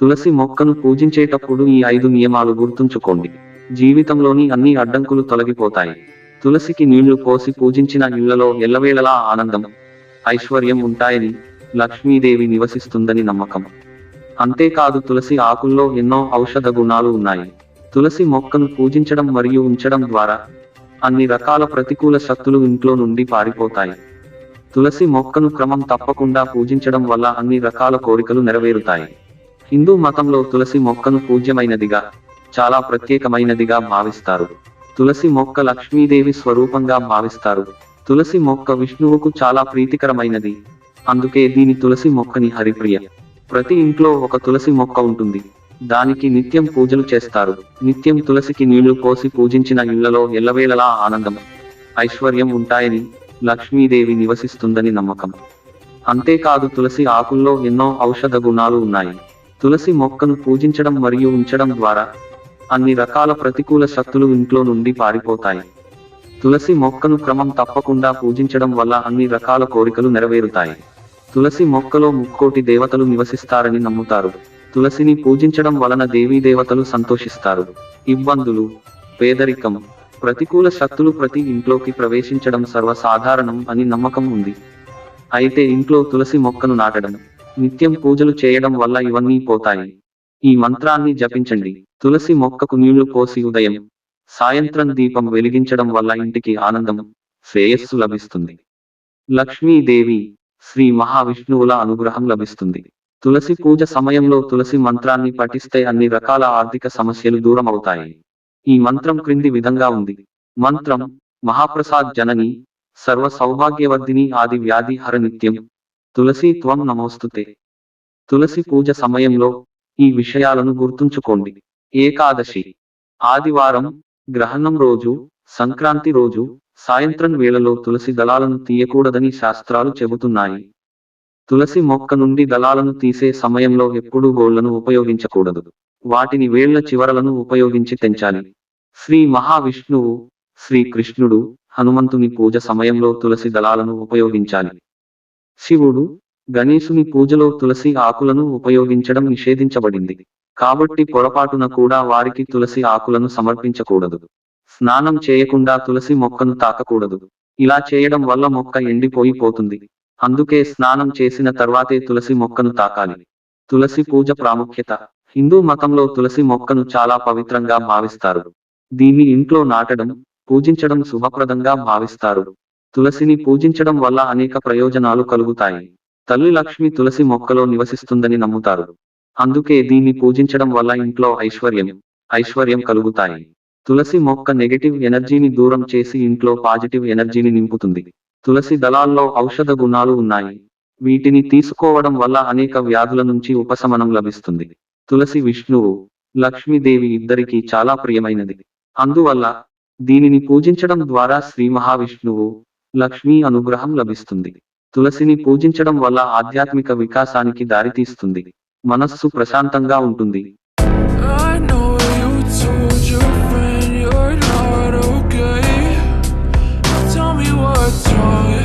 తులసి మొక్కను పూజించేటప్పుడు ఈ 5 నియమాలు గుర్తుంచుకోండి. జీవితంలోని అన్ని అడ్డంకులు తొలగిపోతాయి. తులసికి నీళ్లు పోసి పూజించిన ఇళ్లలో ఎల్లవేళలా ఆనందం, ఐశ్వర్యం ఉంటాయని, లక్ష్మీదేవి నివసిస్తుందని నమ్మకం. అంతేకాదు తులసి ఆకుల్లో ఎన్నో ఔషధ గుణాలు ఉన్నాయి. తులసి మొక్కను పూజించడం మరియు ఉంచడం ద్వారా అన్ని రకాల ప్రతికూల శక్తులు ఇంట్లో నుండి పారిపోతాయి. తులసి మొక్కను క్రమం తప్పకుండా పూజించడం వల్ల అన్ని రకాల కోరికలు నెరవేరుతాయి. హిందూ మతంలో తులసి మొక్కను పూజ్యమైనదిగా, చాలా ప్రత్యేకమైనదిగా భావిస్తారు. తులసి మొక్క లక్ష్మీదేవి స్వరూపంగా భావిస్తారు. తులసి మొక్క విష్ణువుకు చాలా ప్రీతికరమైనది. అందుకే దీని తులసి మొక్కని హరిప్రియ. ప్రతి ఇంట్లో ఒక తులసి మొక్క ఉంటుంది. దానికి నిత్యం పూజలు చేస్తారు. నిత్యం తులసికి నీళ్లు పోసి పూజించిన ఇళ్లలో ఎల్లవేళలా ఆనందం, ఐశ్వర్యం ఉంటాయని, లక్ష్మీదేవి నివసిస్తుందని నమ్మకం. అంతేకాదు తులసి ఆకుల్లో ఎన్నో ఔషధ గుణాలు ఉన్నాయి. తులసి మొక్కను పూజించడం మరియు ఉంచడం ద్వారా అన్ని రకాల ప్రతికూల శక్తులు ఇంట్లో నుండి పారిపోతాయి. తులసి మొక్కను క్రమం తప్పకుండా పూజించడం వల్ల అన్ని రకాల కోరికలు నెరవేరుతాయి. తులసి మొక్కలో ముక్కోటి దేవతలు నివసిస్తారని నమ్ముతారు. తులసిని పూజించడం వలన దేవీ దేవతలు సంతోషిస్తారు. ఇబ్బందులు, పేదరికం, ప్రతికూల శక్తులు ప్రతి ఇంట్లోకి ప్రవేశించడం సర్వసాధారణం అని నమ్మకం ఉంది. అయితే ఇంట్లో తులసి మొక్కను నాటడం, నిత్యం పూజలు చేయడం వల్ల ఇవన్నీ పోతాయి. ఈ మంత్రాన్ని జపించండి. తులసి మొక్కకు నీళ్లు పోసి ఉదయం, సాయంత్రం దీపం వెలిగించడం వల్ల ఇంటికి ఆనందం, శ్రేయస్సు లభిస్తుంది. లక్ష్మీదేవి, శ్రీ మహావిష్ణువుల అనుగ్రహం లభిస్తుంది. తులసి పూజ సమయంలో తులసి మంత్రాన్ని పఠిస్తే అన్ని రకాల ఆర్థిక సమస్యలు దూరం అవుతాయి. ఈ మంత్రం క్రింది విధంగా ఉంది. మంత్రం: మహాప్రసాద్ జనని, సర్వ సౌభాగ్యవర్ధిని, ఆది వ్యాధి హర నిత్యం, తులసి త్వం నమోస్తుతే. తులసి పూజ సమయంలో ఈ విషయాలను గుర్తుంచుకోండి. ఏకాదశి, ఆదివారం, గ్రహణం రోజు, సంక్రాంతి రోజు సాయంత్రం వేళలో తులసి దళాలను తీయకూడదని శాస్త్రాలు చెబుతున్నాయి. తులసి మొక్క నుండి దళాలను తీసే సమయంలో ఎప్పుడూ గోళ్లను ఉపయోగించకూడదు. వాటిని వేళ్ల చివరలను ఉపయోగించి తెంచాలి. శ్రీ మహావిష్ణువు, శ్రీకృష్ణుడు, హనుమంతుని పూజ సమయంలో తులసి దళాలను ఉపయోగించాలి. శివుడు, గణేశుని పూజలో తులసి ఆకులను ఉపయోగించడం నిషేధించబడింది. కాబట్టి పొరపాటున కూడా వారికి తులసి ఆకులను సమర్పించకూడదు. స్నానం చేయకుండా తులసి మొక్కను తాకకూడదు. ఇలా చేయడం వల్ల మొక్క ఎండిపోయిపోతుంది. అందుకే స్నానం చేసిన తర్వాతే తులసి మొక్కను తాకాలి. తులసి పూజ ప్రాముఖ్యత. హిందూ మతంలో తులసి మొక్కను చాలా పవిత్రంగా భావిస్తారు. దీన్ని ఇంట్లో నాటడం, పూజించడం శుభప్రదంగా భావిస్తారు. తులసిని పూజించడం వల్ల అనేక ప్రయోజనాలు కలుగుతాయి. తల్లి లక్ష్మి తులసి మొక్కలో నివసిస్తుందని నమ్ముతారు. అందుకే దీన్ని పూజించడం వల్ల ఇంట్లో ఐశ్వర్యం కలుగుతాయి. తులసి మొక్క నెగటివ్ ఎనర్జీని దూరం చేసి ఇంట్లో పాజిటివ్ ఎనర్జీని నింపుతుంది. తులసి దళాల్లో ఔషధ గుణాలు ఉన్నాయి. వీటిని తీసుకోవడం వల్ల అనేక వ్యాధుల నుంచి ఉపశమనం లభిస్తుంది. తులసి విష్ణువు, లక్ష్మీదేవి ఇద్దరికీ చాలా ప్రియమైనది. అందువల్ల దీనిని పూజించడం ద్వారా శ్రీ మహావిష్ణువు, లక్ష్మీ అనుగ్రహం లభిస్తుంది. తులసిని పూజించడం వల్ల ఆధ్యాత్మిక వికాసానికి దారితీస్తుంది. మనస్సు ప్రశాంతంగా ఉంటుంది. I know you told your friend you're not okay. Tell me what's wrong.